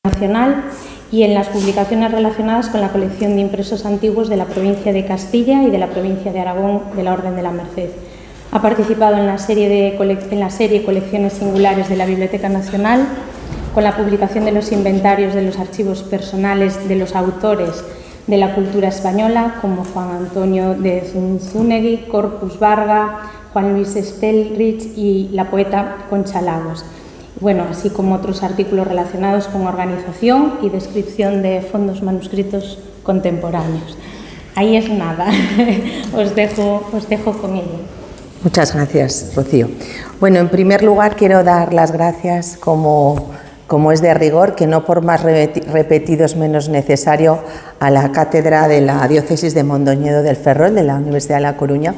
Nacional y en las publicaciones relacionadas con la colección de impresos antiguos de la provincia de Castilla y de la provincia de Aragón de la Orden de la Merced. Ha participado en la serie Colecciones Singulares de la Biblioteca Nacional, con la publicación de los inventarios de los archivos personales de los autores de la cultura española, como Juan Antonio de Zunzunegui, Corpus Barga, Juan Luis Stelrich y la poeta Concha Lagos. Bueno, así como otros artículos relacionados con organización y descripción de fondos manuscritos contemporáneos. Ahí es nada, os dejo con ello. Muchas gracias, Rocío. Bueno, en primer lugar quiero dar las gracias, como es de rigor, que no por más repetido es menos necesario, a la cátedra de la Diócesis de Mondoñedo del Ferrol, de la Universidad de La Coruña,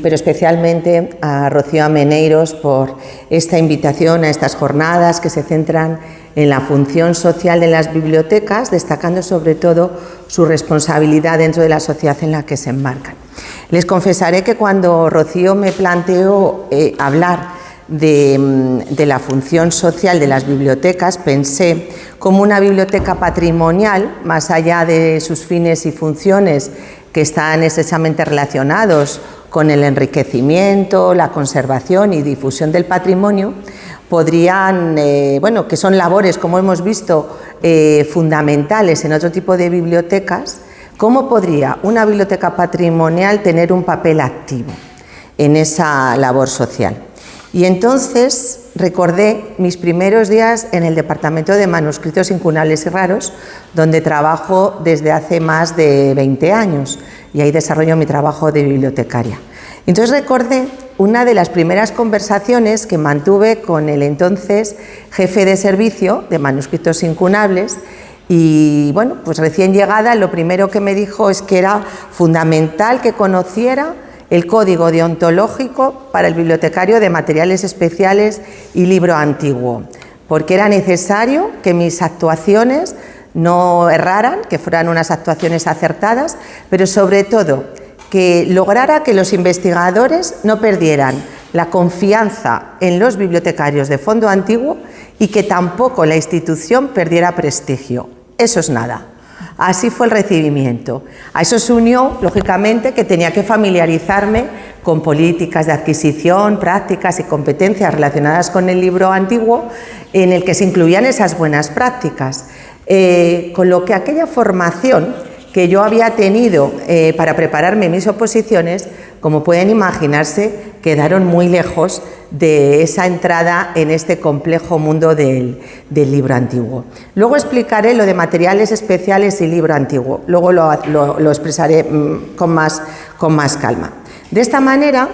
pero especialmente a Rocío Ameneiros por esta invitación a estas jornadas que se centran en la función social de las bibliotecas, destacando sobre todo su responsabilidad dentro de la sociedad en la que se enmarcan. Les confesaré que cuando Rocío me planteó hablar de la función social de las bibliotecas, pensé como una biblioteca patrimonial, más allá de sus fines y funciones que están estrechamente relacionados con el enriquecimiento, la conservación y difusión del patrimonio, podrían, que son labores, como hemos visto, fundamentales en otro tipo de bibliotecas. ¿Cómo podría una biblioteca patrimonial tener un papel activo en esa labor social? Y entonces recordé mis primeros días en el Departamento de Manuscritos Incunables y Raros, donde trabajo desde hace más de 20 años y ahí desarrollo mi trabajo de bibliotecaria. Entonces recordé una de las primeras conversaciones que mantuve con el entonces jefe de servicio de Manuscritos Incunables y, bueno, pues recién llegada, lo primero que me dijo es que era fundamental que conociera el código deontológico para el bibliotecario de materiales especiales y libro antiguo, porque era necesario que mis actuaciones no erraran, que fueran unas actuaciones acertadas, pero sobre todo que lograra que los investigadores no perdieran la confianza en los bibliotecarios de fondo antiguo y que tampoco la institución perdiera prestigio. Eso es nada. Así fue el recibimiento. A eso se unió, lógicamente, que tenía que familiarizarme con políticas de adquisición, prácticas y competencias relacionadas con el libro antiguo, en el que se incluían esas buenas prácticas. Con lo que aquella formación que yo había tenido para prepararme mis oposiciones, como pueden imaginarse, quedaron muy lejos de esa entrada en este complejo mundo del libro antiguo. Luego explicaré lo de materiales especiales y libro antiguo, luego lo expresaré con más calma. De esta manera,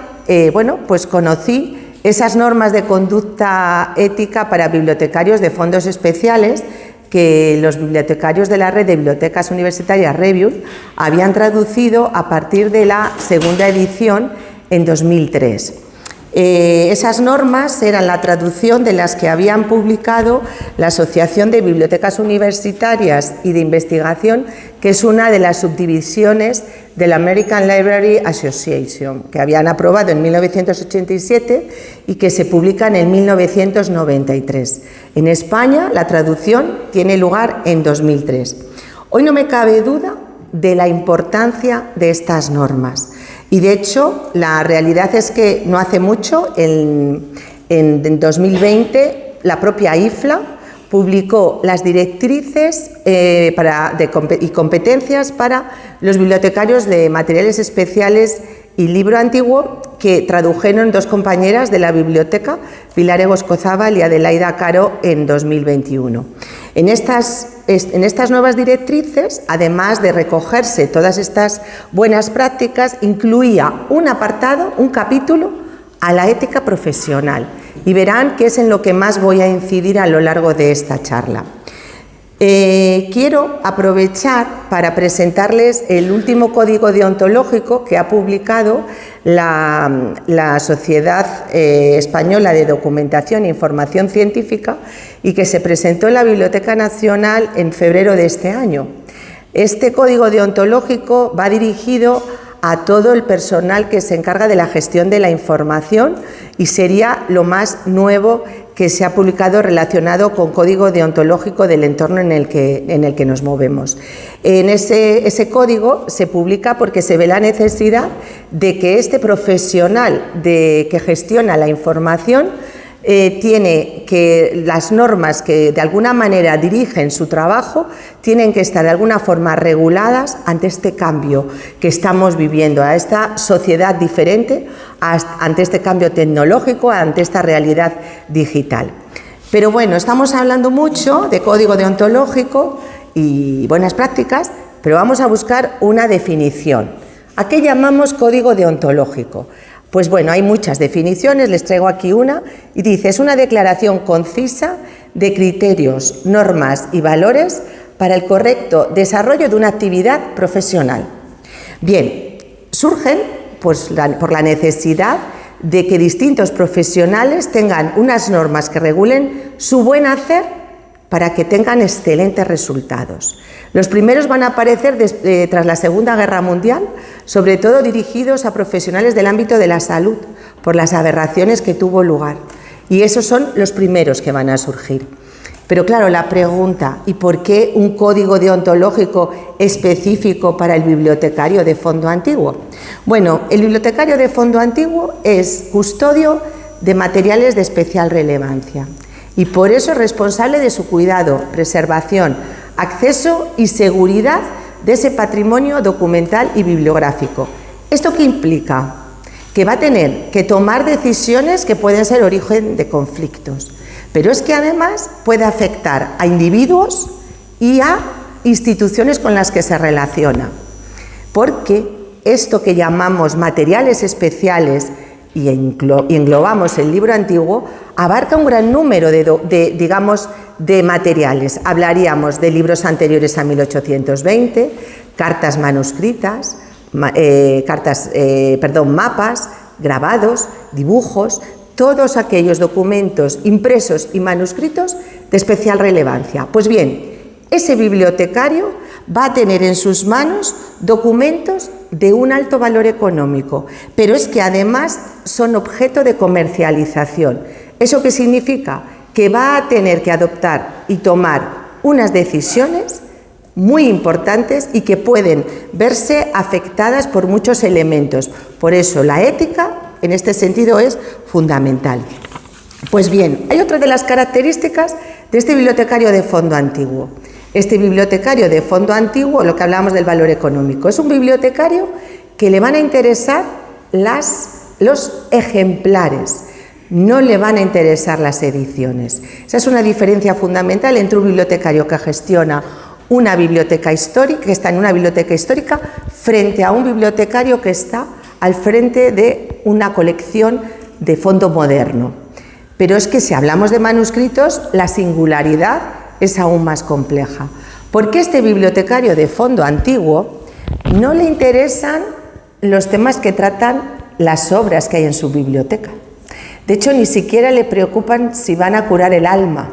pues conocí esas normas de conducta ética para bibliotecarios de fondos especiales que los bibliotecarios de la red de bibliotecas universitarias Review habían traducido a partir de la segunda edición en 2003. Esas normas eran la traducción de las que habían publicado la Asociación de Bibliotecas Universitarias y de Investigación, que es una de las subdivisiones de la American Library Association, que habían aprobado en 1987 y que se publican en 1993. En España, la traducción tiene lugar en 2003. Hoy no me cabe duda de la importancia de estas normas. Y de hecho, la realidad es que no hace mucho, en 2020, la propia IFLA publicó las directrices y competencias para los bibliotecarios de materiales especiales y libro antiguo, que tradujeron dos compañeras de la biblioteca, Pilar Egoscozábal y Adelaida Caro, en 2021. En estas nuevas directrices, además de recogerse todas estas buenas prácticas, incluía un apartado, un capítulo a la ética profesional. Y verán que es en lo que más voy a incidir a lo largo de esta charla. Quiero aprovechar para presentarles el último código deontológico que ha publicado la Sociedad Española de Documentación e Información Científica y que se presentó en la Biblioteca Nacional en febrero de este año. Este código deontológico va dirigido a todo el personal que se encarga de la gestión de la información y sería lo más nuevo que se ha publicado relacionado con código deontológico del entorno en el que nos movemos. En ese código se publica porque se ve la necesidad de que este profesional que gestiona la información tiene que las normas que de alguna manera dirigen su trabajo tienen que estar de alguna forma reguladas ante este cambio que estamos viviendo, a esta sociedad diferente, ante este cambio tecnológico, ante esta realidad digital. Pero bueno, estamos hablando mucho de código deontológico y buenas prácticas, pero vamos a buscar una definición. ¿A qué llamamos código deontológico? Pues bueno, hay muchas definiciones, les traigo aquí una, y dice, es una declaración concisa de criterios, normas y valores para el correcto desarrollo de una actividad profesional. Bien, surgen pues, por la necesidad de que distintos profesionales tengan unas normas que regulen su buen hacer para que tengan excelentes resultados. Los primeros van a aparecer tras la Segunda Guerra Mundial, sobre todo dirigidos a profesionales del ámbito de la salud, por las aberraciones que tuvo lugar. Y esos son los primeros que van a surgir. Pero claro, la pregunta, ¿y por qué un código deontológico específico para el bibliotecario de fondo antiguo? Bueno, el bibliotecario de fondo antiguo es custodio de materiales de especial relevancia y por eso es responsable de su cuidado, preservación, acceso y seguridad de ese patrimonio documental y bibliográfico. ¿Esto qué implica? Que va a tener que tomar decisiones que pueden ser origen de conflictos, pero es que además puede afectar a individuos y a instituciones con las que se relaciona, porque esto que llamamos materiales especiales y englobamos el libro antiguo, abarca un gran número de materiales. Hablaríamos de libros anteriores a 1820, cartas manuscritas, mapas, grabados, dibujos, todos aquellos documentos impresos y manuscritos de especial relevancia. Pues bien, ese bibliotecario va a tener en sus manos documentos de un alto valor económico, pero es que además son objeto de comercialización. ¿Eso qué significa? Que va a tener que adoptar y tomar unas decisiones muy importantes y que pueden verse afectadas por muchos elementos. Por eso la ética, en este sentido, es fundamental. Pues bien, hay otra de las características de este bibliotecario de fondo antiguo. Este bibliotecario de fondo antiguo, lo que hablábamos del valor económico, es un bibliotecario que le van a interesar los ejemplares, no le van a interesar las ediciones. Esa es una diferencia fundamental entre un bibliotecario que gestiona una biblioteca histórica, que está en una biblioteca histórica, frente a un bibliotecario que está al frente de una colección de fondo moderno. Pero es que si hablamos de manuscritos, la singularidad es aún más compleja, porque este bibliotecario de fondo antiguo no le interesan los temas que tratan las obras que hay en su biblioteca. De hecho, ni siquiera le preocupan si van a curar el alma,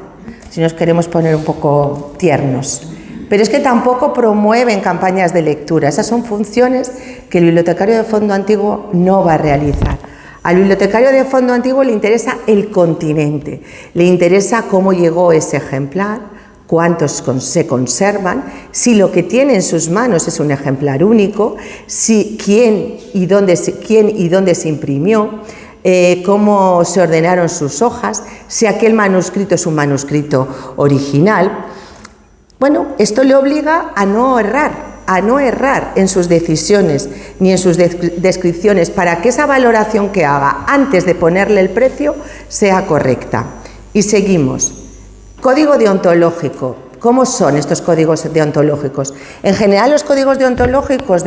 si nos queremos poner un poco tiernos. Pero es que tampoco promueven campañas de lectura. Esas son funciones que el bibliotecario de fondo antiguo no va a realizar. Al bibliotecario de fondo antiguo le interesa el continente, le interesa cómo llegó ese ejemplar, cuántos se conservan, si lo que tiene en sus manos es un ejemplar único, quién y dónde se imprimió, cómo se ordenaron sus hojas, si aquel manuscrito es un manuscrito original. Bueno, esto le obliga a no errar en sus decisiones ni en sus descripciones para que esa valoración que haga antes de ponerle el precio sea correcta. Y seguimos. Código deontológico. ¿Cómo son estos códigos deontológicos? En general, los códigos deontológicos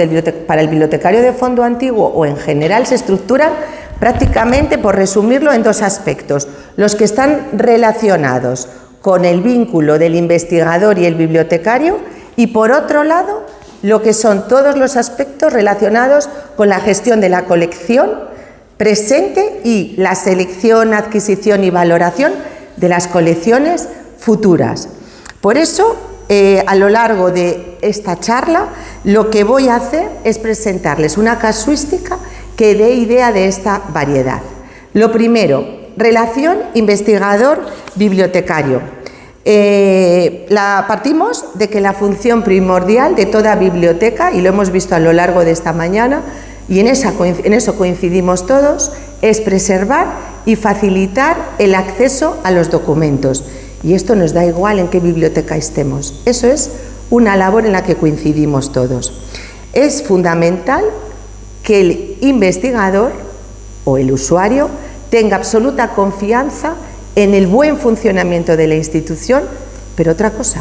para el bibliotecario de fondo antiguo o en general se estructuran prácticamente, por resumirlo, en dos aspectos. Los que están relacionados con el vínculo del investigador y el bibliotecario y, por otro lado, lo que son todos los aspectos relacionados con la gestión de la colección presente y la selección, adquisición y valoración de las colecciones futuras. Por eso, a lo largo de esta charla, lo que voy a hacer es presentarles una casuística que dé idea de esta variedad. Lo primero, relación investigador-bibliotecario. Partimos de que la función primordial de toda biblioteca, y lo hemos visto a lo largo de esta mañana, y en eso coincidimos todos, es preservar y facilitar el acceso a los documentos. Y esto nos da igual en qué biblioteca estemos. Eso es una labor en la que coincidimos todos. Es fundamental que el investigador o el usuario tenga absoluta confianza en el buen funcionamiento de la institución, pero otra cosa,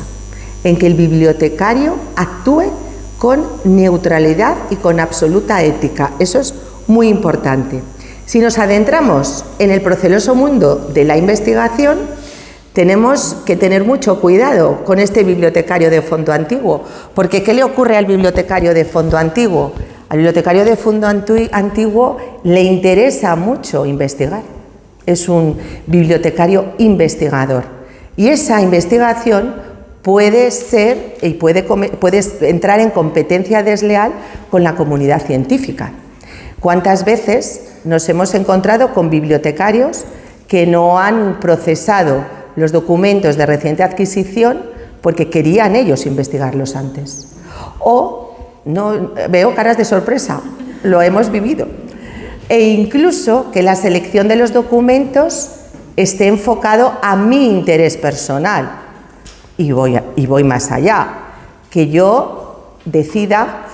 en que el bibliotecario actúe con neutralidad y con absoluta ética. Eso es muy importante. Si nos adentramos en el proceloso mundo de la investigación, tenemos que tener mucho cuidado con este bibliotecario de fondo antiguo, porque ¿qué le ocurre al bibliotecario de fondo antiguo? Al bibliotecario de fondo antiguo le interesa mucho investigar. Es un bibliotecario investigador. Y esa investigación puede ser y puede entrar en competencia desleal con la comunidad científica. ¿Cuántas veces nos hemos encontrado con bibliotecarios que no han procesado los documentos de reciente adquisición porque querían ellos investigarlos antes? O no, veo caras de sorpresa, lo hemos vivido. E incluso que la selección de los documentos esté enfocado a mi interés personal. Y voy más allá, que yo decida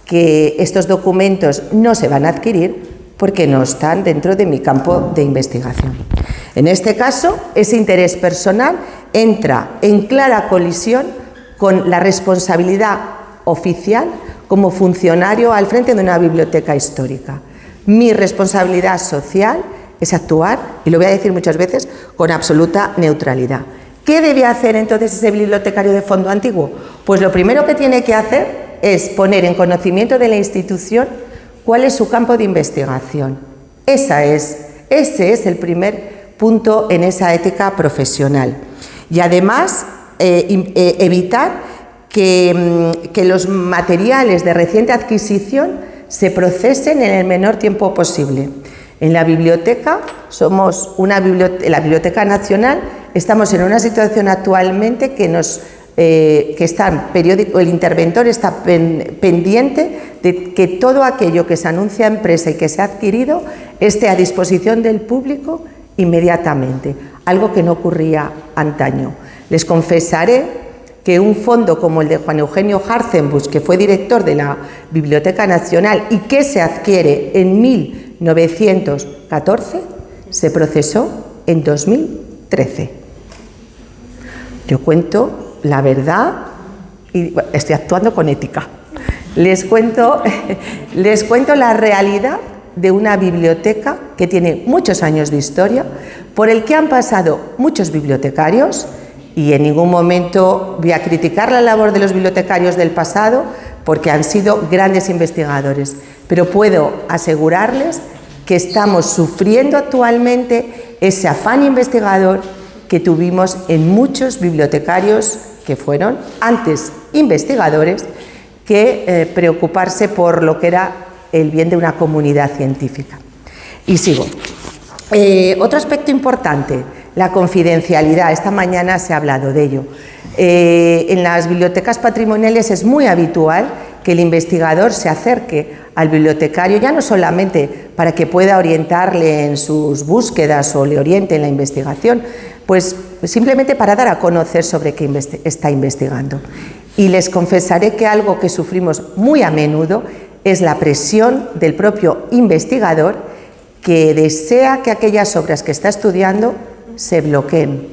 que estos documentos no se van a adquirir porque no están dentro de mi campo de investigación. En este caso, ese interés personal entra en clara colisión con la responsabilidad oficial como funcionario al frente de una biblioteca histórica. Mi responsabilidad social es actuar, y lo voy a decir muchas veces, con absoluta neutralidad. ¿Qué debe hacer entonces ese bibliotecario de fondo antiguo? Pues lo primero que tiene que hacer es poner en conocimiento de la institución cuál es su campo de investigación. Ese es el primer punto en esa ética profesional. Y además, evitar que los materiales de reciente adquisición se procesen en el menor tiempo posible. En la biblioteca, la Biblioteca Nacional, estamos en una situación actualmente que el interventor está pendiente de que todo aquello que se anuncia a empresa y que se ha adquirido esté a disposición del público inmediatamente, algo que no ocurría antaño. Les confesaré que un fondo como el de Juan Eugenio Hartzenbusch, que fue director de la Biblioteca Nacional y que se adquiere en 1914, se procesó en 2013. Yo cuento la verdad y estoy actuando con ética. Les cuento la realidad de una biblioteca que tiene muchos años de historia, por el que han pasado muchos bibliotecarios, y en ningún momento voy a criticar la labor de los bibliotecarios del pasado porque han sido grandes investigadores, pero puedo asegurarles que estamos sufriendo actualmente ese afán investigador que tuvimos en muchos bibliotecarios que fueron antes investigadores que preocuparse por lo que era el bien de una comunidad científica. Y sigo. Otro aspecto importante, la confidencialidad. Esta mañana se ha hablado de ello. En las bibliotecas patrimoniales es muy habitual que el investigador se acerque al bibliotecario, ya no solamente para que pueda orientarle en sus búsquedas o le oriente en la investigación, pues simplemente para dar a conocer sobre qué está investigando. Y les confesaré que algo que sufrimos muy a menudo es la presión del propio investigador, que desea que aquellas obras que está estudiando se bloqueen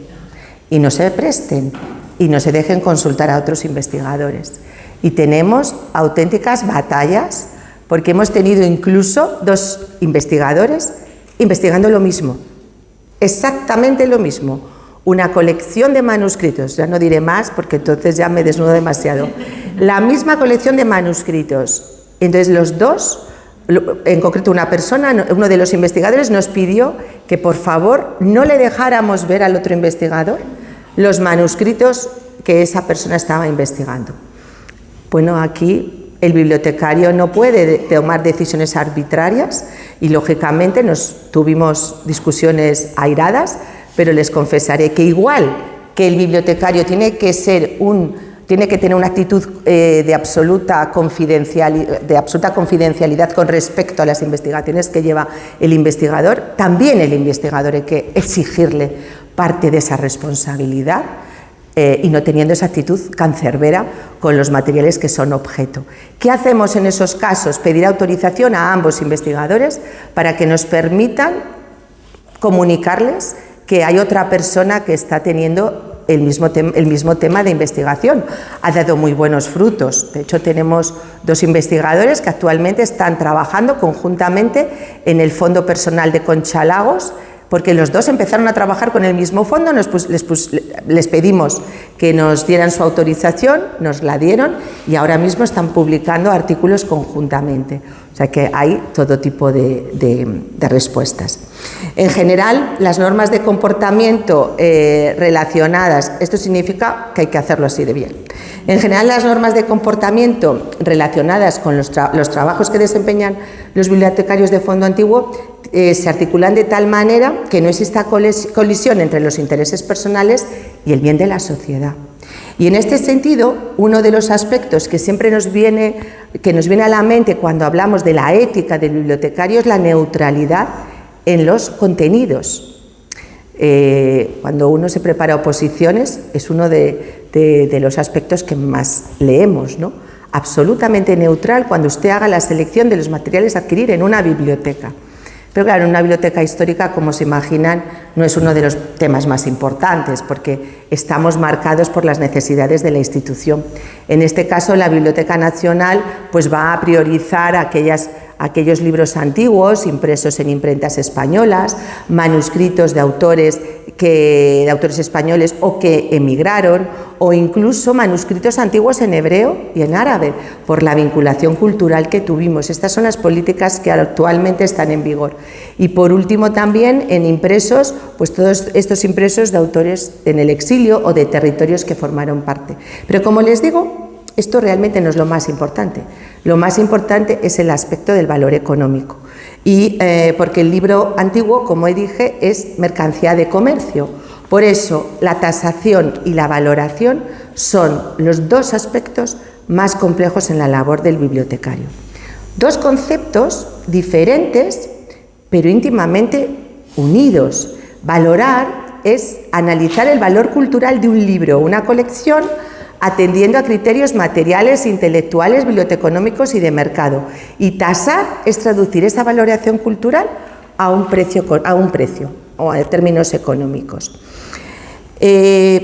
y no se presten y no se dejen consultar a otros investigadores. Y tenemos auténticas batallas porque hemos tenido incluso 2 investigadores investigando lo mismo, exactamente lo mismo, una colección de manuscritos, ya no diré más porque entonces ya me desnudo demasiado, la misma colección de manuscritos. Entonces los dos, en concreto una persona, uno de los investigadores nos pidió que por favor no le dejáramos ver al otro investigador los manuscritos que esa persona estaba investigando. Bueno, aquí el bibliotecario no puede tomar decisiones arbitrarias y, lógicamente, tuvimos discusiones airadas, pero les confesaré que igual que el bibliotecario tiene que tener una actitud de absoluta confidencialidad con respecto a las investigaciones que lleva el investigador, también el investigador hay que exigirle parte de esa responsabilidad y no teniendo esa actitud cancerbera con los materiales que son objeto. ¿Qué hacemos en esos casos? Pedir autorización a ambos investigadores para que nos permitan comunicarles que hay otra persona que está teniendo el mismo tema de investigación. Ha dado muy buenos frutos. De hecho, tenemos 2 investigadores que actualmente están trabajando conjuntamente en el Fondo Personal de Concha Lagos, porque los 2 empezaron a trabajar con el mismo fondo. Les pedimos que nos dieran su autorización, nos la dieron y ahora mismo están publicando artículos conjuntamente. O sea que hay todo tipo de respuestas. En general, las normas de comportamiento relacionadas, esto significa que hay que hacerlo así de bien. En general, las normas de comportamiento relacionadas con los trabajos que desempeñan los bibliotecarios de fondo antiguo se articulan de tal manera que no exista colisión entre los intereses personales y el bien de la sociedad. Y en este sentido, uno de los aspectos que siempre nos viene a la mente cuando hablamos de la ética del bibliotecario es la neutralidad en los contenidos. Cuando uno se prepara oposiciones es uno de los aspectos que más leemos, ¿no? Absolutamente neutral cuando usted haga la selección de los materiales a adquirir en una biblioteca. Pero claro, en una biblioteca histórica, como se imaginan, no es uno de los temas más importantes porque estamos marcados por las necesidades de la institución. En este caso, la Biblioteca Nacional pues, va a priorizar aquellos libros antiguos impresos en imprentas españolas, manuscritos de autores españoles o que emigraron, o incluso manuscritos antiguos en hebreo y en árabe, por la vinculación cultural que tuvimos. Estas son las políticas que actualmente están en vigor. Y por último también en impresos, pues todos estos impresos de autores en el exilio o de territorios que formaron parte. Pero como les digo, esto realmente no es lo más importante. Lo más importante es el aspecto del valor económico. Y porque el libro antiguo, como dije, es mercancía de comercio. Por eso, la tasación y la valoración son los 2 aspectos más complejos en la labor del bibliotecario. 2 conceptos diferentes, pero íntimamente unidos. Valorar es analizar el valor cultural de un libro o una colección atendiendo a criterios materiales, intelectuales, biblioteconómicos y de mercado. Y tasar es traducir esa valoración cultural a un precio o a términos económicos.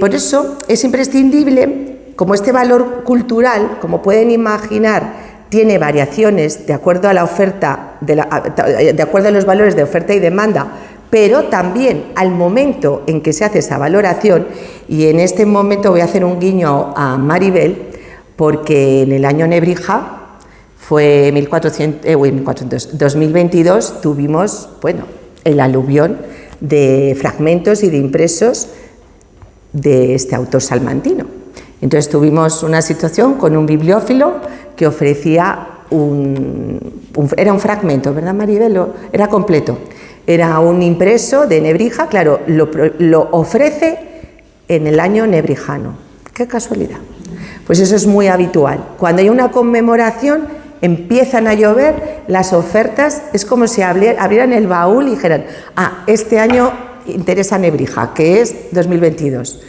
Por eso es imprescindible, como este valor cultural, como pueden imaginar, tiene variaciones de acuerdo a la oferta, de acuerdo a los valores de oferta y demanda, pero también al momento en que se hace esa valoración, y en este momento voy a hacer un guiño a Maribel, porque en el año Nebrija, fue 2022, tuvimos, el aluvión de fragmentos y de impresos de este autor salmantino. Entonces tuvimos una situación con un bibliófilo que ofrecía era un fragmento, ¿verdad, Maribel? Era completo. Era un impreso de Nebrija, claro, lo ofrece en el año nebrijano. ¡Qué casualidad! Pues eso es muy habitual. Cuando hay una conmemoración, empiezan a llover las ofertas, es como si abrieran el baúl y dijeran, este año interesa Nebrija, que es 2022.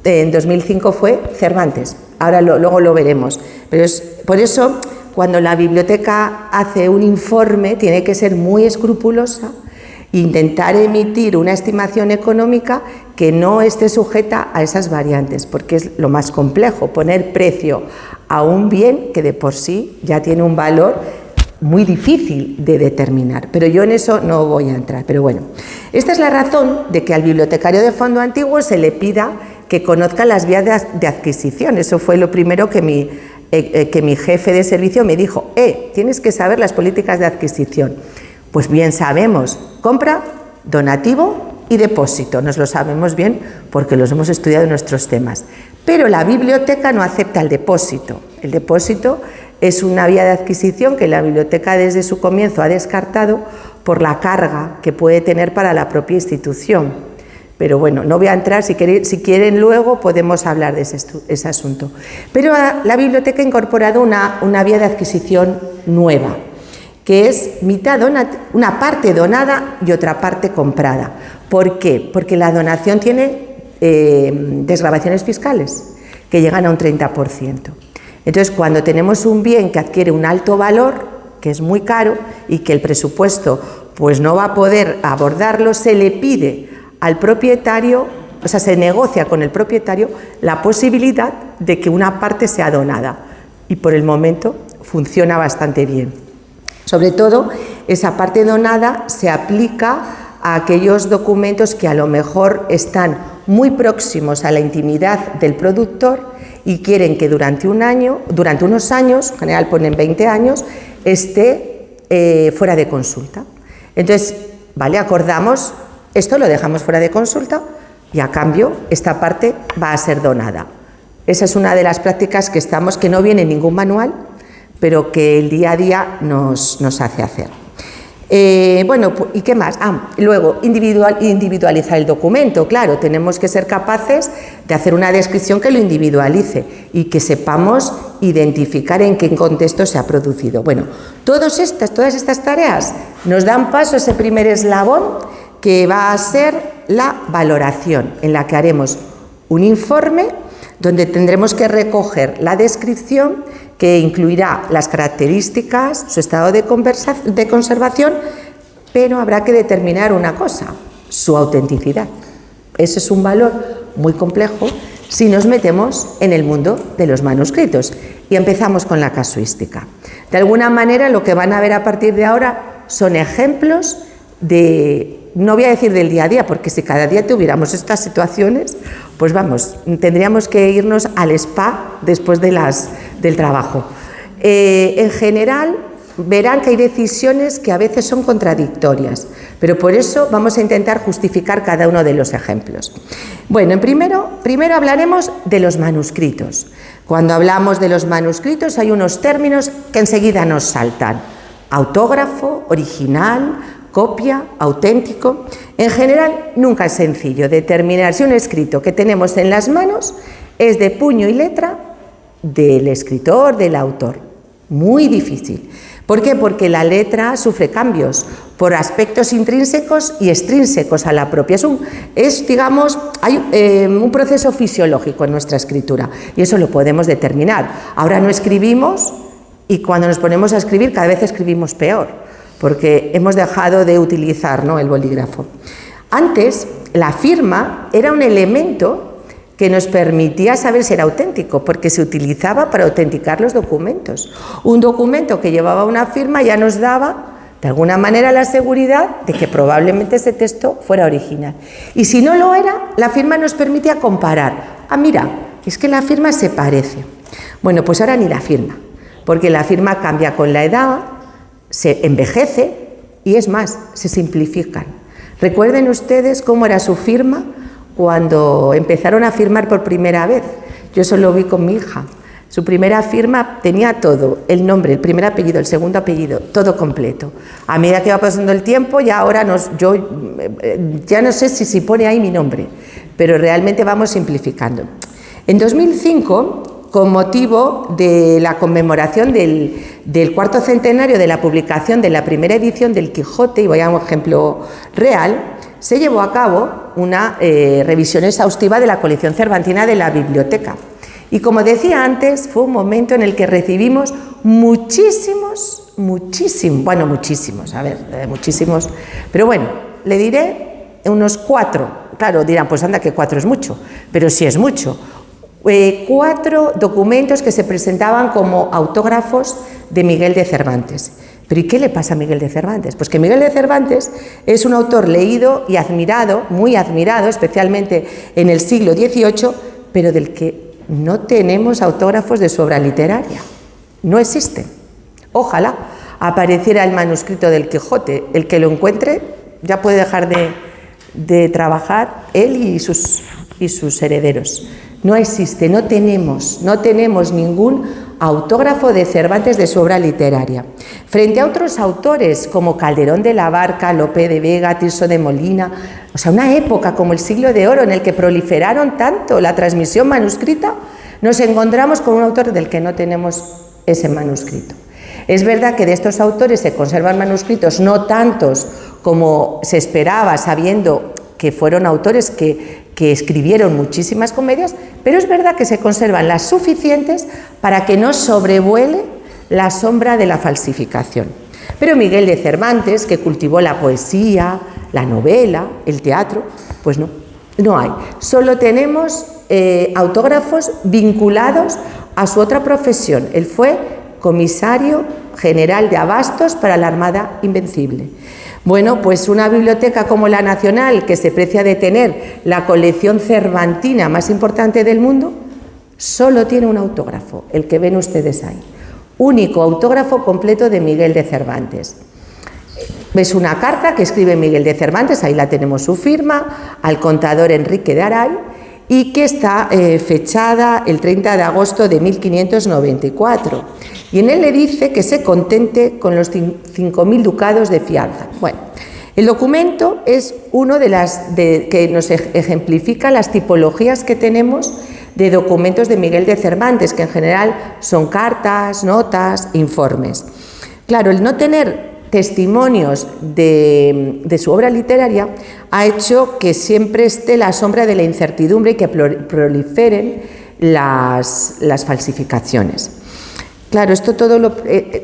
En 2005 fue Cervantes, ahora luego lo veremos. Pero por eso, cuando la biblioteca hace un informe, tiene que ser muy escrupulosa, intentar emitir una estimación económica que no esté sujeta a esas variantes, porque es lo más complejo, poner precio a un bien que de por sí ya tiene un valor muy difícil de determinar, pero yo en eso no voy a entrar. Pero bueno, esta es la razón de que al bibliotecario de fondo antiguo se le pida que conozca las vías de adquisición. Eso fue lo primero que mi jefe de servicio me dijo, tienes que saber las políticas de adquisición. Pues bien sabemos, compra, donativo y depósito, nos lo sabemos bien porque los hemos estudiado en nuestros temas. Pero la biblioteca no acepta el depósito. El depósito es una vía de adquisición que la biblioteca desde su comienzo ha descartado por la carga que puede tener para la propia institución. Pero bueno, no voy a entrar, si quieren luego podemos hablar de ese asunto. Pero la biblioteca ha incorporado una vía de adquisición nueva, que es una parte donada y otra parte comprada. ¿Por qué? Porque la donación tiene desgravaciones fiscales que llegan a un 30%. Entonces, cuando tenemos un bien que adquiere un alto valor, que es muy caro y que el presupuesto pues no va a poder abordarlo, se le pide al propietario, o sea, se negocia con el propietario la posibilidad de que una parte sea donada, y por el momento funciona bastante bien. Sobre todo, esa parte donada se aplica a aquellos documentos que a lo mejor están muy próximos a la intimidad del productor y quieren que durante unos años, en general ponen 20 años, esté fuera de consulta. Entonces, vale, acordamos, esto lo dejamos fuera de consulta y a cambio esta parte va a ser donada. Esa es una de las prácticas que no viene en ningún manual, pero que el día a día nos hace hacer. Bueno, ¿y qué más? Luego, individualizar el documento. Claro, tenemos que ser capaces de hacer una descripción que lo individualice y que sepamos identificar en qué contexto se ha producido. Bueno, todas estas tareas nos dan paso a ese primer eslabón que va a ser la valoración, en la que haremos un informe donde tendremos que recoger la descripción que incluirá las características, su estado de conservación, pero habrá que determinar una cosa, su autenticidad. Ese es un valor muy complejo si nos metemos en el mundo de los manuscritos. Y empezamos con la casuística. De alguna manera, lo que van a ver a partir de ahora son ejemplos no voy a decir del día a día, porque si cada día tuviéramos estas situaciones, pues vamos, tendríamos que irnos al spa después del trabajo. En general, verán que hay decisiones que a veces son contradictorias, pero por eso vamos a intentar justificar cada uno de los ejemplos. Bueno, primero hablaremos de los manuscritos. Cuando hablamos de los manuscritos hay unos términos que enseguida nos saltan: autógrafo, original, copia, auténtico. En general, nunca es sencillo determinar si un escrito que tenemos en las manos es de puño y letra del escritor, del autor. Muy difícil. ¿Por qué? Porque la letra sufre cambios por aspectos intrínsecos y extrínsecos a la propia. Digamos, hay un proceso fisiológico en nuestra escritura y eso lo podemos determinar. Ahora no escribimos y cuando nos ponemos a escribir cada vez escribimos peor, porque hemos dejado de utilizar, ¿no?, el bolígrafo. Antes, la firma era un elemento que nos permitía saber si era auténtico, porque se utilizaba para autenticar los documentos. Un documento que llevaba una firma ya nos daba, de alguna manera, la seguridad de que probablemente ese texto fuera original. Y si no lo era, la firma nos permitía comparar. Mira, es que la firma se parece. Bueno, pues ahora ni la firma, porque la firma cambia con la edad, se envejece y es más, se simplifican. Recuerden ustedes cómo era su firma cuando empezaron a firmar por primera vez. Yo eso lo vi con mi hija. Su primera firma tenía todo, el nombre, el primer apellido, el segundo apellido, todo completo. A medida que va pasando el tiempo, ya ahora ya no sé si pone ahí mi nombre, pero realmente vamos simplificando. En 2005, con motivo de la conmemoración del cuarto centenario de la publicación de la primera edición del Quijote, y voy a un ejemplo real, se llevó a cabo una revisión exhaustiva de la colección cervantina de la biblioteca. Y como decía antes, fue un momento en el que recibimos muchísimos, pero bueno, le diré unos 4. Claro, dirán, pues anda que 4 es mucho, pero sí es mucho. 4 documentos que se presentaban como autógrafos de Miguel de Cervantes. ¿Pero y qué le pasa a Miguel de Cervantes? Pues que Miguel de Cervantes es un autor leído y admirado, muy admirado, especialmente en el siglo XVIII, pero del que no tenemos autógrafos de su obra literaria. No existen. Ojalá apareciera el manuscrito del Quijote. El que lo encuentre ya puede dejar de trabajar, él y sus herederos. No existe, no tenemos ningún autógrafo de Cervantes de su obra literaria. Frente a otros autores como Calderón de la Barca, Lope de Vega, Tirso de Molina, o sea, una época como el Siglo de Oro en el que proliferaron tanto la transmisión manuscrita, nos encontramos con un autor del que no tenemos ese manuscrito. Es verdad que de estos autores se conservan manuscritos, no tantos como se esperaba, sabiendo que fueron autores que escribieron muchísimas comedias, pero es verdad que se conservan las suficientes para que no sobrevuele la sombra de la falsificación. Pero Miguel de Cervantes, que cultivó la poesía, la novela, el teatro, pues no hay. Solo tenemos autógrafos vinculados a su otra profesión. Él fue comisario general de abastos para la Armada Invencible. Bueno, pues una biblioteca como la Nacional, que se precia de tener la colección cervantina más importante del mundo, solo tiene un autógrafo, el que ven ustedes ahí. Único autógrafo completo de Miguel de Cervantes. Es una carta que escribe Miguel de Cervantes, ahí la tenemos su firma, al contador Enrique de Aray, y que está fechada el 30 de agosto de 1594. Y en él le dice que se contente con los 5.000 ducados de fianza. Bueno, el documento es uno que nos ejemplifica las tipologías que tenemos de documentos de Miguel de Cervantes, que en general son cartas, notas, informes. Claro, el no tener testimonios de su obra literaria ha hecho que siempre esté la sombra de la incertidumbre y que proliferen las falsificaciones. Claro,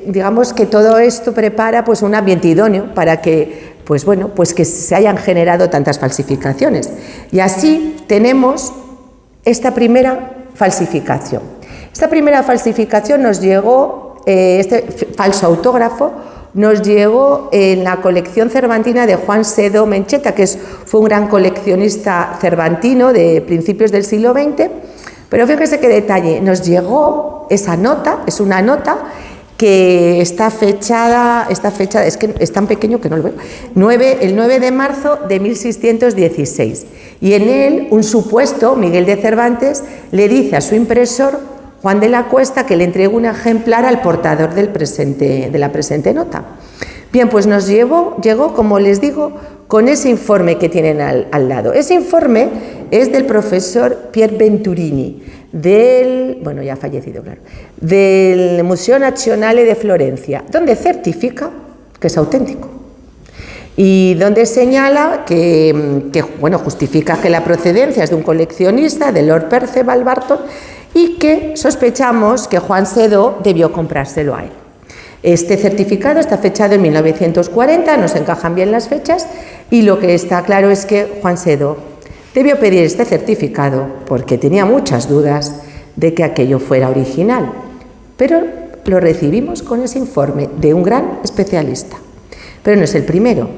digamos que todo esto prepara pues un ambiente idóneo para que, que se hayan generado tantas falsificaciones. Y así tenemos esta primera falsificación. Esta primera falsificación nos llegó, este falso autógrafo, nos llegó en la colección cervantina de Juan Sedó Mencheta, que fue un gran coleccionista cervantino de principios del siglo XX, pero fíjese qué detalle, nos llegó esa nota, es una nota que está fechada, es que es tan pequeño que no lo veo, el 9 de marzo de 1616, y en él un supuesto Miguel de Cervantes le dice a su impresor Juan de la Cuesta que le entregue un ejemplar al portador de la presente nota. Bien, pues nos llegó, como les digo, con ese informe que tienen al lado. Ese informe es del profesor Pier Venturini, ya fallecido, claro, del Museo Nazionale de Florencia, donde certifica que es auténtico y donde señala justifica que la procedencia es de un coleccionista, de Lord Perceval Barton, y que sospechamos que Juan Sedó debió comprárselo a él. Este certificado está fechado en 1940, nos encajan bien las fechas, y lo que está claro es que Juan Sedó debió pedir este certificado porque tenía muchas dudas de que aquello fuera original, pero lo recibimos con ese informe de un gran especialista. Pero no es el primero,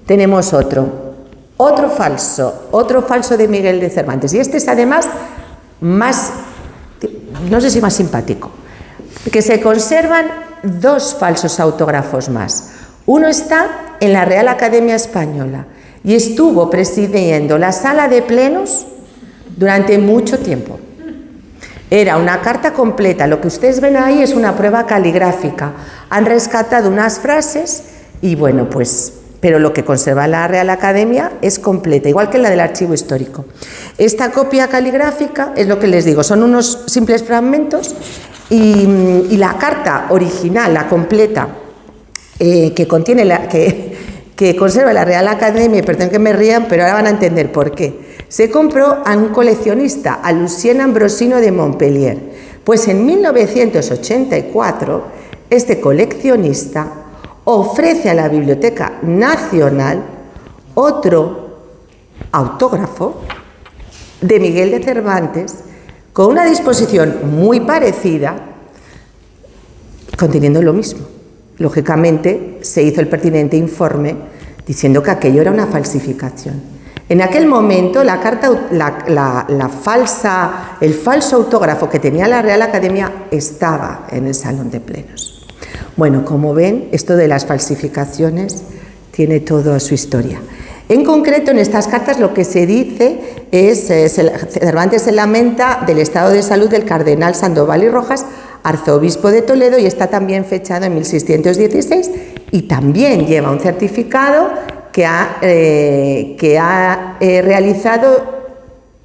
tenemos otro falso de Miguel de Cervantes, y este es además más, no sé si más simpático, que se conservan dos falsos autógrafos más. Uno está en la Real Academia Española y estuvo presidiendo la sala de plenos durante mucho tiempo. Era una carta completa, lo que ustedes ven ahí es una prueba caligráfica. Han rescatado unas frases y pero lo que conserva la Real Academia es completa, igual que la del archivo histórico. Esta copia caligráfica es lo que les digo, son unos simples fragmentos y la carta original, la completa, que conserva la Real Academia, perdón que me rían, pero ahora van a entender por qué. Se compró a un coleccionista, a Lucien Ambrosino de Montpellier. Pues en 1984, este coleccionista ofrece a la Biblioteca Nacional otro autógrafo de Miguel de Cervantes con una disposición muy parecida, conteniendo lo mismo. Lógicamente, se hizo el pertinente informe diciendo que aquello era una falsificación. En aquel momento, el falso autógrafo que tenía la Real Academia estaba en el Salón de Plenos. Bueno, como ven, esto de las falsificaciones tiene toda su historia. En concreto, en estas cartas lo que se dice es, Cervantes se lamenta del estado de salud del cardenal Sandoval y Rojas, arzobispo de Toledo, y está también fechado en 1616 y también lleva un certificado que ha realizado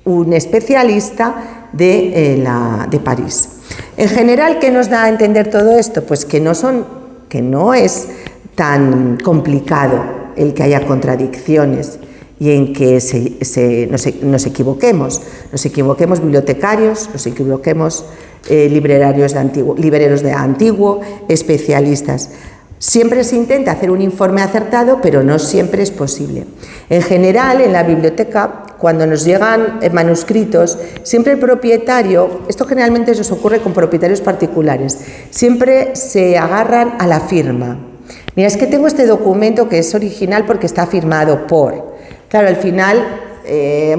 un especialista de París. En general, ¿qué nos da a entender todo esto? Pues que no es tan complicado el que haya contradicciones y en que nos equivoquemos. Nos equivoquemos bibliotecarios, nos equivoquemos libreros de antiguo, especialistas. Siempre se intenta hacer un informe acertado, pero no siempre es posible. En general, en la biblioteca, cuando nos llegan manuscritos, siempre el propietario, esto generalmente nos ocurre con propietarios particulares, siempre se agarran a la firma. Mira, es que tengo este documento que es original porque está firmado por... Claro, al final,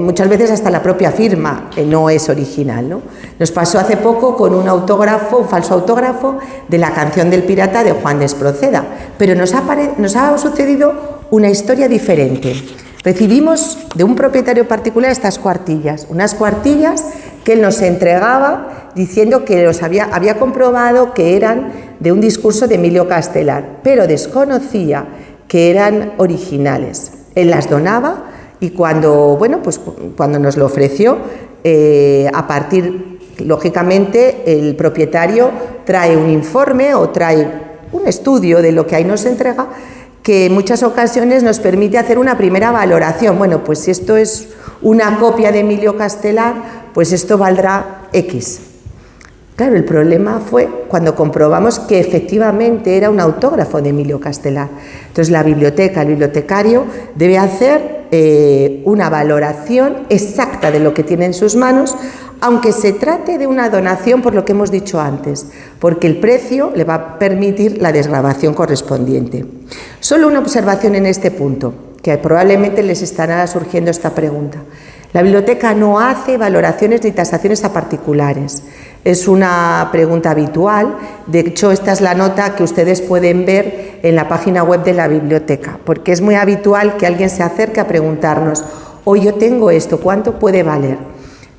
muchas veces hasta la propia firma no es original, ¿no? Nos pasó hace poco con un falso autógrafo de la Canción del Pirata de Juan de Esproceda, pero nos ha sucedido una historia diferente. Recibimos de un propietario particular estas cuartillas, unas cuartillas que él nos entregaba diciendo que había comprobado que eran de un discurso de Emilio Castelar, pero desconocía que eran originales. Él las donaba y cuando nos lo ofreció, lógicamente, el propietario trae un informe o trae un estudio de lo que ahí nos entrega, que en muchas ocasiones nos permite hacer una primera valoración. Bueno, pues si esto es una copia de Emilio Castelar, pues esto valdrá X. Claro, el problema fue cuando comprobamos que efectivamente era un autógrafo de Emilio Castelar. Entonces la biblioteca, el bibliotecario debe hacer una valoración exacta de lo que tiene en sus manos, aunque se trate de una donación, por lo que hemos dicho antes, porque el precio le va a permitir la desgravación correspondiente. Solo una observación en este punto, que probablemente les estará surgiendo esta pregunta. La biblioteca no hace valoraciones ni tasaciones a particulares. Es una pregunta habitual. De hecho, esta es la nota que ustedes pueden ver en la página web de la biblioteca, porque es muy habitual que alguien se acerque a preguntarnos: hoy yo tengo esto, ¿cuánto puede valer?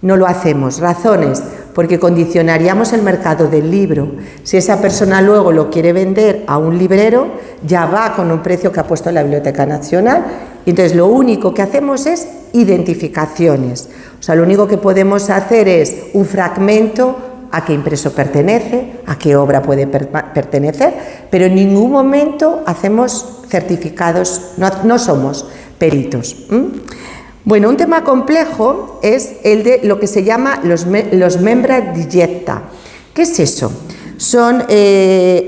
No lo hacemos. Razones: porque condicionaríamos el mercado del libro. Si esa persona luego lo quiere vender a un librero, ya va con un precio que ha puesto la Biblioteca Nacional, y entonces lo único que hacemos es identificaciones. O sea, lo único que podemos hacer es un fragmento, a qué impreso pertenece, a qué obra puede pertenecer, pero en ningún momento hacemos certificados, no somos peritos. Bueno, un tema complejo es el de lo que se llama los membra digetta. ¿Qué es eso? Son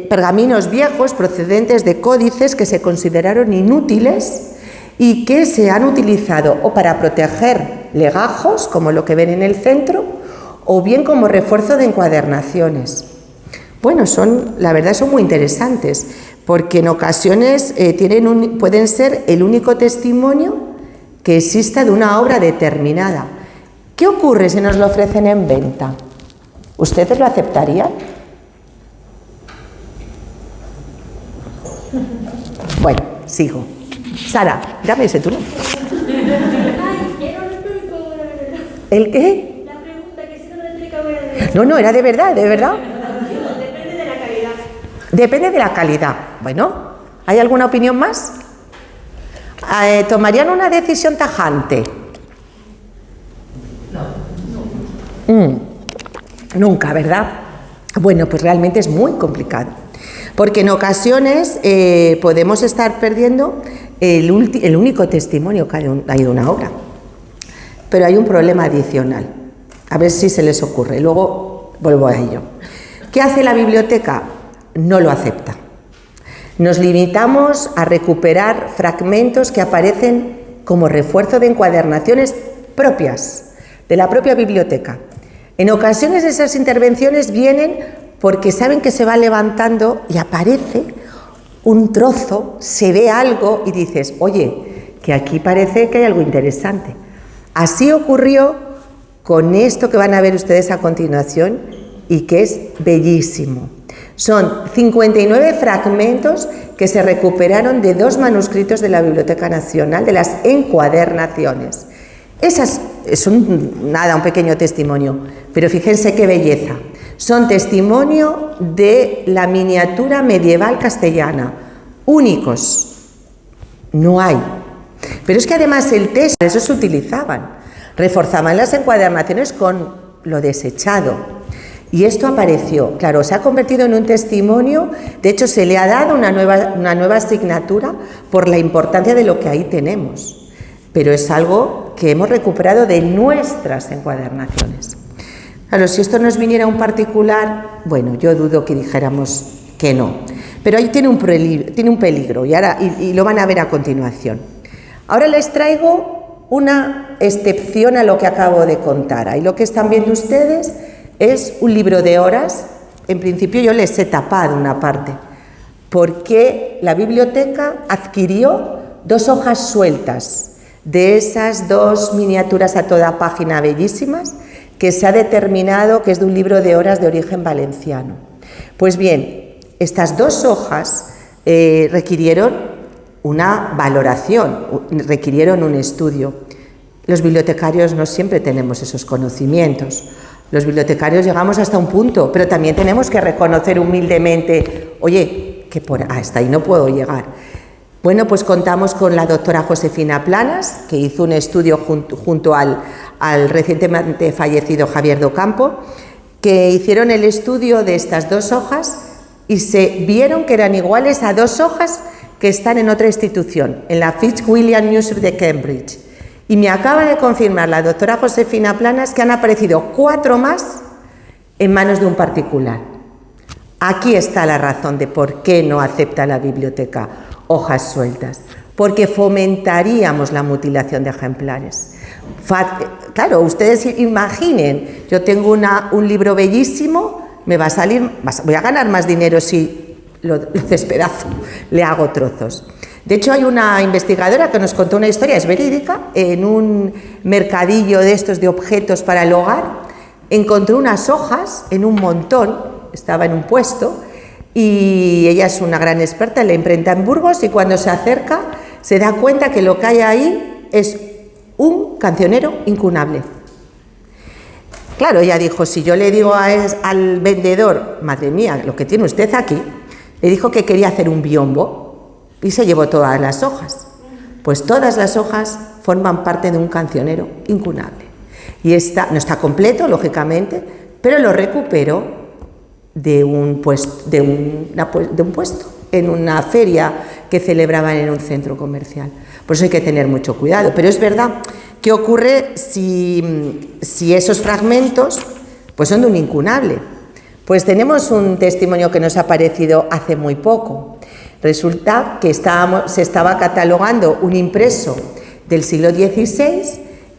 pergaminos viejos procedentes de códices que se consideraron inútiles y que se han utilizado o para proteger legajos, como lo que ven en el centro, o bien como refuerzo de encuadernaciones. Bueno, la verdad son muy interesantes, porque en ocasiones pueden ser el único testimonio que exista de una obra determinada. ¿Qué ocurre si nos lo ofrecen en venta? ¿Ustedes lo aceptarían? Bueno, sigo. Sara, dame ese turno. ¿El qué? La pregunta, que si no lo explicaba era de verdad. No, era de verdad, de verdad. Depende de la calidad. Depende de la calidad. Bueno, ¿hay alguna opinión más? ¿Tomarían una decisión tajante? No. Nunca, ¿verdad? Bueno, pues realmente es muy complicado, porque en ocasiones podemos estar perdiendo el único testimonio que hay de una obra. Pero hay un problema adicional, a ver si se les ocurre, luego vuelvo a ello. ¿Qué hace la biblioteca? No lo acepta. Nos limitamos a recuperar fragmentos que aparecen como refuerzo de encuadernaciones propias de la propia biblioteca. En ocasiones esas intervenciones vienen porque saben que se va levantando y aparece un trozo, se ve algo y dices: oye, que aquí parece que hay algo interesante. Así ocurrió con esto que van a ver ustedes a continuación y que es bellísimo. Son 59 fragmentos que se recuperaron de 2 manuscritos de la Biblioteca Nacional, de las encuadernaciones. Esas son un pequeño testimonio, pero fíjense qué belleza. Son testimonio de la miniatura medieval castellana, únicos, no hay. Pero es que además el texto, eso se utilizaban, reforzaban las encuadernaciones con lo desechado. Y esto apareció, claro, se ha convertido en un testimonio, de hecho se le ha dado una nueva asignatura por la importancia de lo que ahí tenemos. Pero es algo que hemos recuperado de nuestras encuadernaciones. Claro, si esto nos viniera a un particular, bueno, yo dudo que dijéramos que no. Pero ahí tiene un peligro y lo van a ver a continuación. Ahora les traigo una excepción a lo que acabo de contar. Ahí lo que están viendo ustedes es un libro de horas. En principio yo les he tapado una parte, porque la biblioteca adquirió 2 hojas sueltas de esas 2 miniaturas a toda página bellísimas, que se ha determinado que es de un libro de horas de origen valenciano. Pues bien, estas 2 hojas requirieron una valoración, requirieron un estudio. Los bibliotecarios no siempre tenemos esos conocimientos. Los bibliotecarios llegamos hasta un punto, pero también tenemos que reconocer humildemente, oye, que hasta ahí no puedo llegar. Bueno, pues contamos con la doctora Josefina Planas, que hizo un estudio junto al recientemente fallecido Javier Docampo, que hicieron el estudio de estas 2 hojas y se vieron que eran iguales a 2 hojas que están en otra institución, en la Fitzwilliam Museum de Cambridge. Y me acaba de confirmar la doctora Josefina Planas que han aparecido 4 más en manos de un particular. Aquí está la razón de por qué no acepta la biblioteca hojas sueltas, porque fomentaríamos la mutilación de ejemplares. Claro, ustedes imaginen, yo tengo un libro bellísimo, me va a salir, voy a ganar más dinero si lo despedazo, le hago trozos. De hecho, hay una investigadora que nos contó una historia, es verídica, en un mercadillo de estos de objetos para el hogar, encontró unas hojas en un montón, estaba en un puesto, y ella es una gran experta en la imprenta en Burgos, y cuando se acerca se da cuenta que lo que hay ahí es un cancionero incunable. Claro, ella dijo, si yo le digo al vendedor, madre mía, lo que tiene usted aquí, le dijo que quería hacer un biombo, y se llevó todas las hojas. Pues todas las hojas forman parte de un cancionero incunable. Y no está completo, lógicamente, pero lo recuperó de un puesto, en una feria que celebraban en un centro comercial. Por eso hay que tener mucho cuidado. Pero es verdad, ¿qué ocurre si esos fragmentos pues son de un incunable? Pues tenemos un testimonio que nos ha aparecido hace muy poco. Resulta que se estaba catalogando un impreso del siglo XVI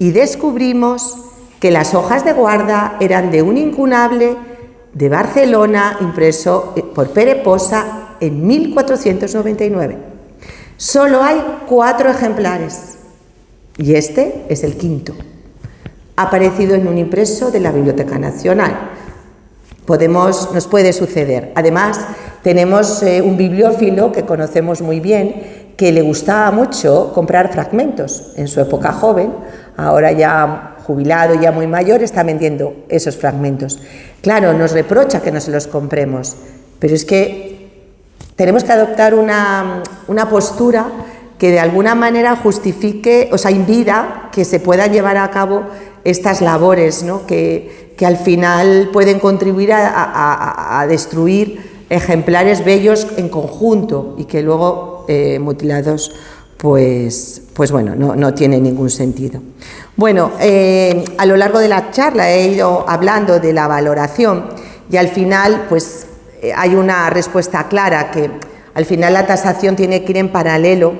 y descubrimos que las hojas de guarda eran de un incunable de Barcelona, impreso por Pere Posa en 1499. Solo hay 4 ejemplares y este es el 5º. Ha aparecido en un impreso de la Biblioteca Nacional. Nos puede suceder. Además, tenemos un bibliófilo que conocemos muy bien, que le gustaba mucho comprar fragmentos. En su época joven, ahora ya jubilado, ya muy mayor, está vendiendo esos fragmentos. Claro, nos reprocha que no se los compremos, pero es que tenemos que adoptar una postura que de alguna manera justifique, o sea, impida que se puedan llevar a cabo estas labores, ¿no? que al final pueden contribuir a destruir ejemplares bellos en conjunto y que luego mutilados pues bueno, no tiene ningún sentido. Bueno, a lo largo de la charla he ido hablando de la valoración y al final pues hay una respuesta clara, que al final la tasación tiene que ir en paralelo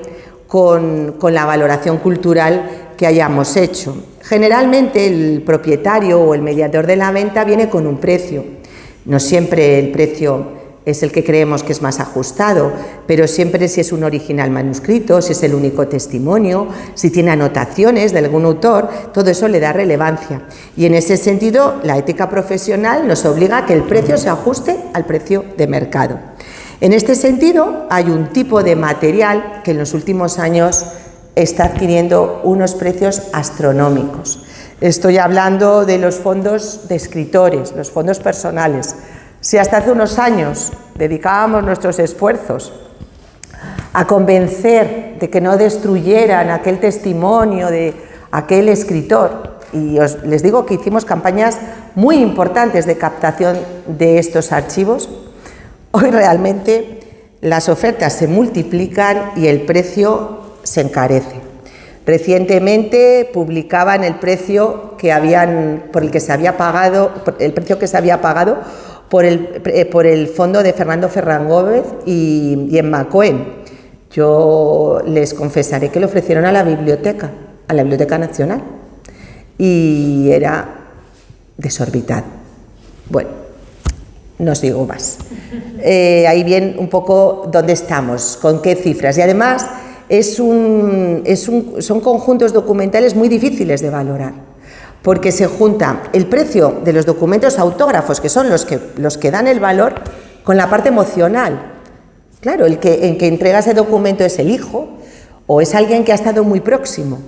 con la valoración cultural que hayamos hecho. Generalmente el propietario o el mediador de la venta viene con un precio. No siempre el precio es el que creemos que es más ajustado, pero siempre si es un original manuscrito, si es el único testimonio, si tiene anotaciones de algún autor, todo eso le da relevancia. Y en ese sentido, la ética profesional nos obliga a que el precio se ajuste al precio de mercado. En este sentido, hay un tipo de material que en los últimos años está adquiriendo unos precios astronómicos. Estoy hablando de los fondos de escritores, los fondos personales. Si hasta hace unos años dedicábamos nuestros esfuerzos a convencer de que no destruyeran aquel testimonio de aquel escritor, y les digo que hicimos campañas muy importantes de captación de estos archivos, hoy realmente las ofertas se multiplican y el precio se encarece. Recientemente publicaban el precio por el que se había pagado, el precio que se había pagado por el fondo de Fernando Ferran Gómez y Emma Cohen. Yo les confesaré que lo ofrecieron a la Biblioteca Nacional, y era desorbitado. Bueno, no os digo más. Ahí viene un poco dónde estamos, con qué cifras, y además son conjuntos documentales muy difíciles de valorar, porque se junta el precio de los documentos autógrafos, que son los que dan el valor, con la parte emocional. Claro, en que entrega ese documento es el hijo o es alguien que ha estado muy próximo,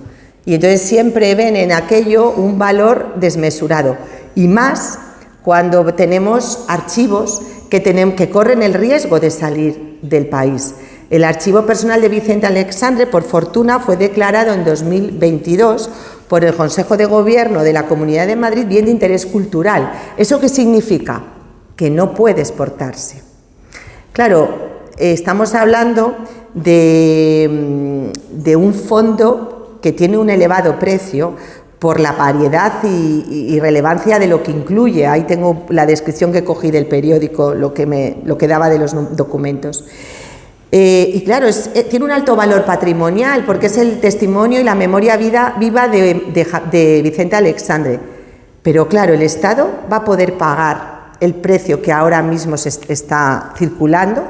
y entonces siempre ven en aquello un valor desmesurado, y más cuando tenemos archivos que corren el riesgo de salir del país. El archivo personal de Vicente Aleixandre, por fortuna, fue declarado en 2022 por el Consejo de Gobierno de la Comunidad de Madrid bien de interés cultural. ¿Eso qué significa? Que no puede exportarse. Claro, estamos hablando de un fondo que tiene un elevado precio por la variedad y relevancia de lo que incluye. Ahí tengo la descripción que cogí del periódico, lo que daba de los documentos. Y claro, tiene un alto valor patrimonial porque es el testimonio y la memoria viva de Vicente Aleixandre. Pero claro, el Estado va a poder pagar el precio que ahora mismo se está circulando.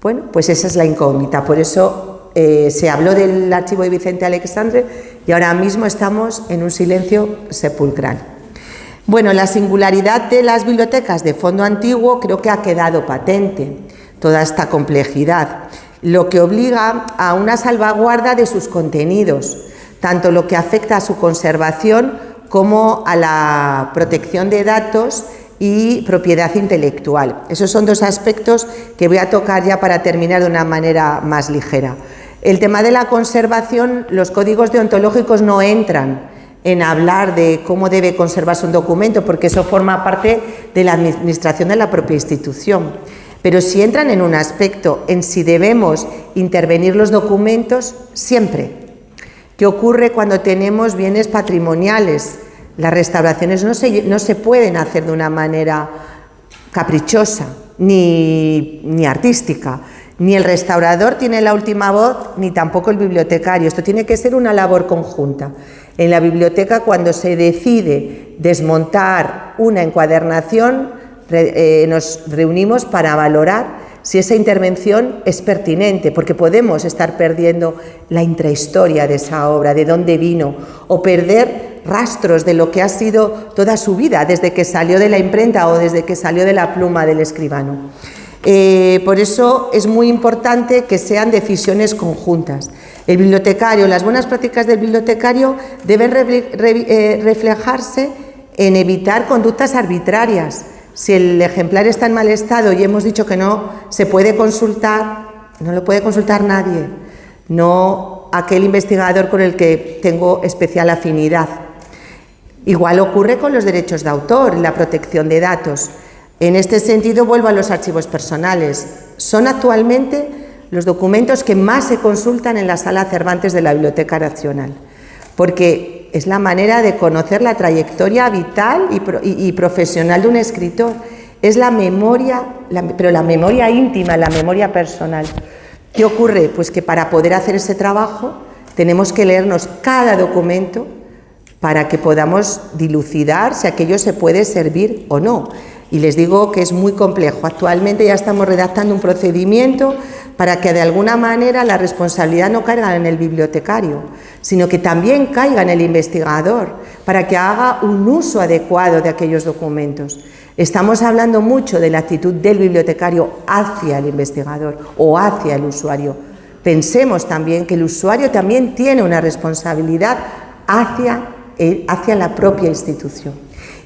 Bueno, pues esa es la incógnita. Por eso se habló del archivo de Vicente Aleixandre y ahora mismo estamos en un silencio sepulcral. Bueno, la singularidad de las bibliotecas de fondo antiguo creo que ha quedado patente, toda esta complejidad, lo que obliga a una salvaguarda de sus contenidos, tanto lo que afecta a su conservación como a la protección de datos y propiedad intelectual. Esos son dos aspectos que voy a tocar ya para terminar de una manera más ligera. El tema de la conservación, los códigos deontológicos no entran en hablar de cómo debe conservarse un documento, porque eso forma parte de la administración de la propia institución. Pero sí entran en un aspecto, en si debemos intervenir los documentos siempre. ¿Qué ocurre cuando tenemos bienes patrimoniales? Las restauraciones no se pueden hacer de una manera caprichosa ni artística. Ni el restaurador tiene la última voz, ni tampoco el bibliotecario. Esto tiene que ser una labor conjunta. En la biblioteca, cuando se decide desmontar una encuadernación, nos reunimos para valorar si esa intervención es pertinente, porque podemos estar perdiendo la intrahistoria de esa obra, de dónde vino, o perder rastros de lo que ha sido toda su vida, desde que salió de la imprenta o desde que salió de la pluma del escribano. Por eso es muy importante que sean decisiones conjuntas. El bibliotecario, las buenas prácticas del bibliotecario deben reflejarse en evitar conductas arbitrarias. Si el ejemplar está en mal estado y hemos dicho que no se puede consultar, no lo puede consultar nadie, no aquel investigador con el que tengo especial afinidad. Igual ocurre con los derechos de autor y la protección de datos. En este sentido, vuelvo a los archivos personales. Son actualmente los documentos que más se consultan en la Sala Cervantes de la Biblioteca Nacional, porque es la manera de conocer la trayectoria vital y profesional de un escritor. Es la memoria, pero la memoria íntima, la memoria personal. ¿Qué ocurre? Pues que para poder hacer ese trabajo tenemos que leernos cada documento para que podamos dilucidar si aquello se puede servir o no. Y les digo que es muy complejo. Actualmente ya estamos redactando un procedimiento para que de alguna manera la responsabilidad no caiga en el bibliotecario, sino que también caiga en el investigador, para que haga un uso adecuado de aquellos documentos. Estamos hablando mucho de la actitud del bibliotecario hacia el investigador o hacia el usuario. Pensemos también que el usuario también tiene una responsabilidad hacia hacia la propia institución.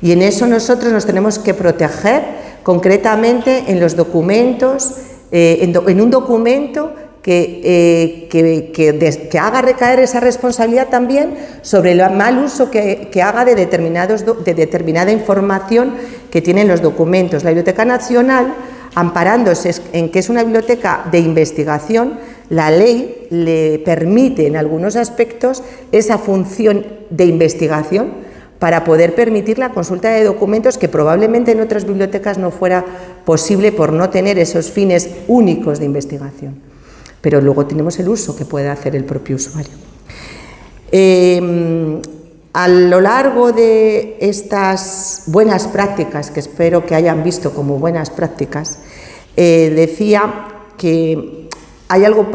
Y en eso nosotros nos tenemos que proteger concretamente en los documentos, en un documento que haga recaer esa responsabilidad también sobre el mal uso que haga de determinada información que tienen los documentos. La Biblioteca Nacional, amparándose en que es una biblioteca de investigación, la ley le permite en algunos aspectos esa función de investigación para poder permitir la consulta de documentos que probablemente en otras bibliotecas no fuera posible por no tener esos fines únicos de investigación. Pero luego tenemos el uso que puede hacer el propio usuario. A lo largo de estas buenas prácticas, que espero que hayan visto como buenas prácticas, decía que hay algo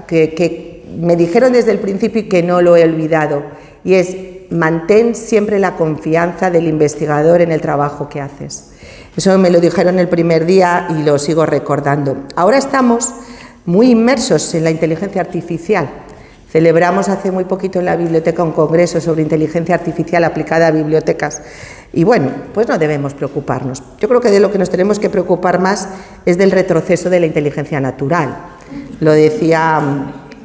que me dijeron desde el principio y que no lo he olvidado, y es: mantén siempre la confianza del investigador en el trabajo que haces. Eso me lo dijeron el primer día y lo sigo recordando. Ahora estamos muy inmersos en la inteligencia artificial. Celebramos hace muy poquito en la biblioteca un congreso sobre inteligencia artificial aplicada a bibliotecas. Y bueno, pues no debemos preocuparnos. Yo creo que de lo que nos tenemos que preocupar más es del retroceso de la inteligencia natural. Lo decía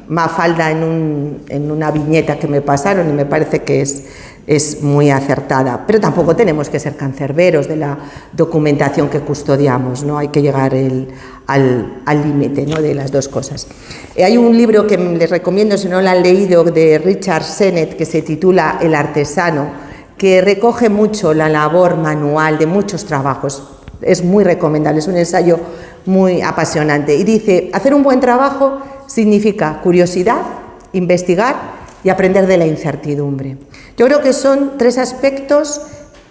Mafalda en una viñeta que me pasaron y me parece que es muy acertada, pero tampoco tenemos que ser cancerberos de la documentación que custodiamos, ¿no? Hay que llegar al límite, ¿no?, de las dos cosas. Hay un libro que les recomiendo, si no lo han leído, de Richard Sennett, que se titula El artesano, que recoge mucho la labor manual de muchos trabajos. Es muy recomendable, es un ensayo muy apasionante. Y dice: hacer un buen trabajo significa curiosidad, investigar y aprender de la incertidumbre. Yo creo que son tres aspectos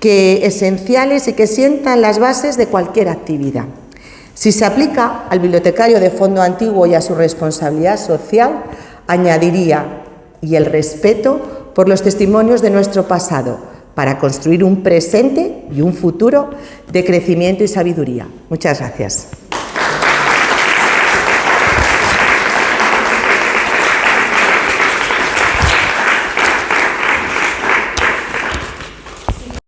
esenciales y que sientan las bases de cualquier actividad. Si se aplica al bibliotecario de fondo antiguo y a su responsabilidad social, añadiría: y el respeto por los testimonios de nuestro pasado, para construir un presente y un futuro de crecimiento y sabiduría. Muchas gracias.